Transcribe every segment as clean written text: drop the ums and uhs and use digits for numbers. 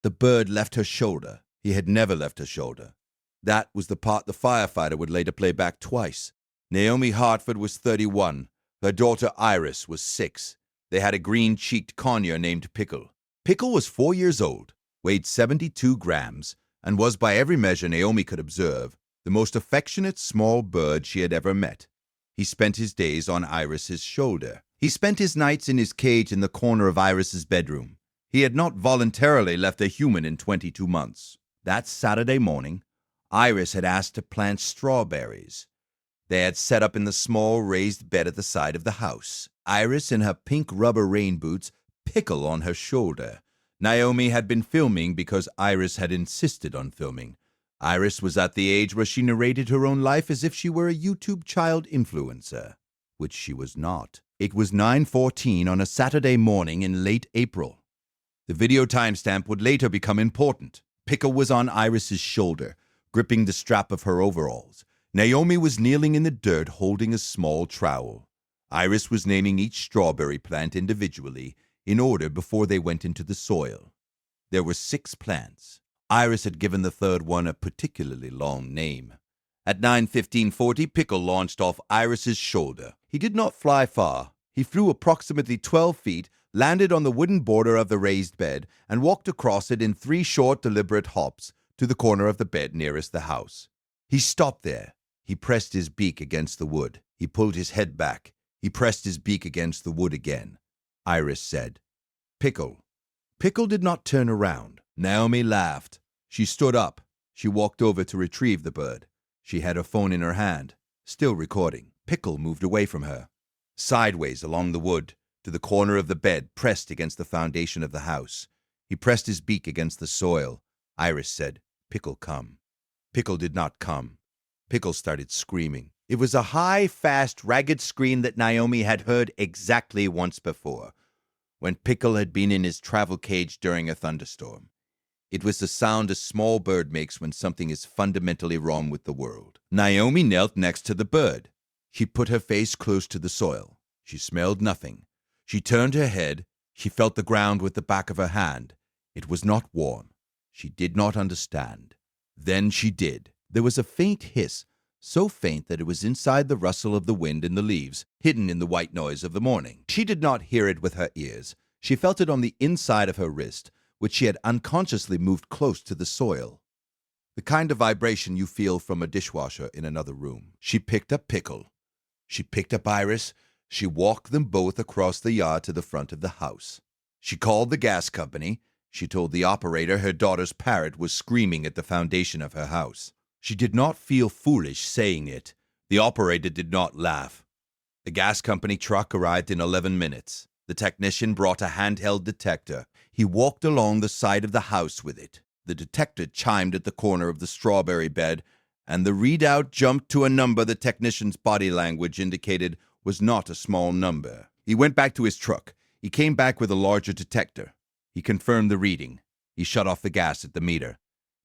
The bird left her shoulder. He had never left her shoulder. That was the part the firefighter would later play back twice. Naomi Hartford was 31. Her daughter Iris was 6. They had a green-cheeked conure named Pickle. Pickle was 4 years old, weighed 72 grams, and was, by every measure Naomi could observe, the most affectionate small bird she had ever met. He spent his days on Iris's shoulder. He spent his nights in his cage in the corner of Iris's bedroom. He had not voluntarily left a human in 22 months. That Saturday morning, Iris had asked to plant strawberries. They had set up in the small raised bed at the side of the house. Iris in her pink rubber rain boots, Pickle on her shoulder. Naomi had been filming because Iris had insisted on filming. Iris was at the age where she narrated her own life as if she were a YouTube child influencer, which she was not. It was 9:14 on a Saturday morning in late April. The video timestamp would later become important. Pickle was on Iris's shoulder, gripping the strap of her overalls. Naomi was kneeling in the dirt holding a small trowel. Iris was naming each strawberry plant individually in order before they went into the soil. There were 6 plants. Iris had given the third one a particularly long name. At 9:15:40, Pickle launched off Iris's shoulder. He did not fly far. He flew approximately 12 feet, landed on the wooden border of the raised bed, and walked across it in 3 short, deliberate hops to the corner of the bed nearest the house. He stopped there. He pressed his beak against the wood. He pulled his head back. He pressed his beak against the wood again. Iris said, "Pickle." Pickle did not turn around. Naomi laughed. She stood up. She walked over to retrieve the bird. She had her phone in her hand, still recording. Pickle moved away from her, sideways along the wood, to the corner of the bed pressed against the foundation of the house. He pressed his beak against the soil. Iris said, "Pickle, come." Pickle did not come. Pickle started screaming. It was a high, fast, ragged scream that Naomi had heard exactly once before, when Pickle had been in his travel cage during a thunderstorm. It was the sound a small bird makes when something is fundamentally wrong with the world. Naomi knelt next to the bird. She put her face close to the soil. She smelled nothing. She turned her head. She felt the ground with the back of her hand. It was not warm. She did not understand. Then she did. There was a faint hiss, so faint that it was inside the rustle of the wind in the leaves, hidden in the white noise of the morning. She did not hear it with her ears. She felt it on the inside of her wrist, which she had unconsciously moved close to the soil. The kind of vibration you feel from a dishwasher in another room. She picked up Pickle. She picked up Iris. She walked them both across the yard to the front of the house. She called the gas company. She told the operator her daughter's parrot was screaming at the foundation of her house. She did not feel foolish saying it. The operator did not laugh. The gas company truck arrived in 11 minutes. The technician brought a handheld detector. He walked along the side of the house with it. The detector chimed at the corner of the strawberry bed, and the readout jumped to a number the technician's body language indicated was not a small number. He went back to his truck. He came back with a larger detector. He confirmed the reading. He shut off the gas at the meter.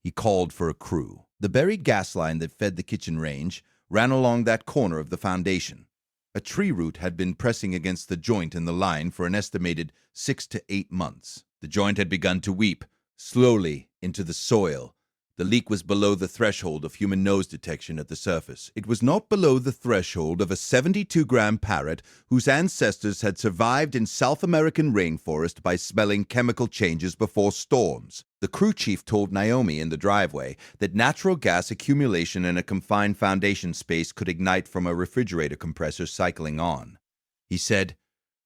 He called for a crew. The buried gas line that fed the kitchen range ran along that corner of the foundation. A tree root had been pressing against the joint in the line for an estimated 6 to 8 months. The joint had begun to weep, slowly, into the soil. The leak was below the threshold of human nose detection at the surface. It was not below the threshold of a 72-gram parrot whose ancestors had survived in South American rainforest by smelling chemical changes before storms. The crew chief told Naomi in the driveway that natural gas accumulation in a confined foundation space could ignite from a refrigerator compressor cycling on. He said,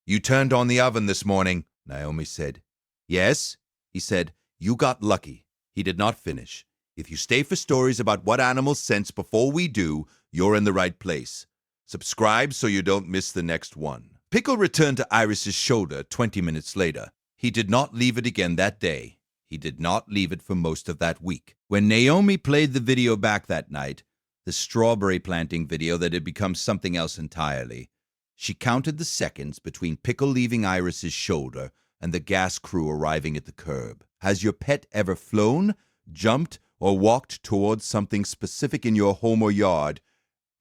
"You turned on the oven this morning," Naomi said. "Yes," he said. "You got lucky." He did not finish. "If you stay for stories about what animals sense before we do, you're in the right place. Subscribe so you don't miss the next one." Pickle returned to Iris's shoulder 20 minutes later. He did not leave it again that day. He did not leave it for most of that week. When Naomi played the video back that night, the strawberry planting video that had become something else entirely, she counted the seconds between Pickle leaving Iris's shoulder and the gas crew arriving at the curb. Has your pet ever flown, jumped, or walked towards something specific in your home or yard,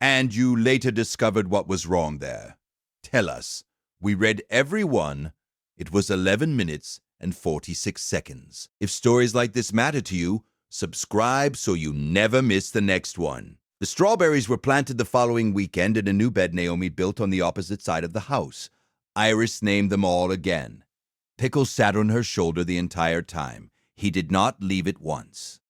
and you later discovered what was wrong there? Tell us. We read every one. It was 11 minutes and 46 seconds. If stories like this matter to you, subscribe so you never miss the next one. The strawberries were planted the following weekend in a new bed Naomi built on the opposite side of the house. Iris named them all again. Pickle sat on her shoulder the entire time. He did not leave it once.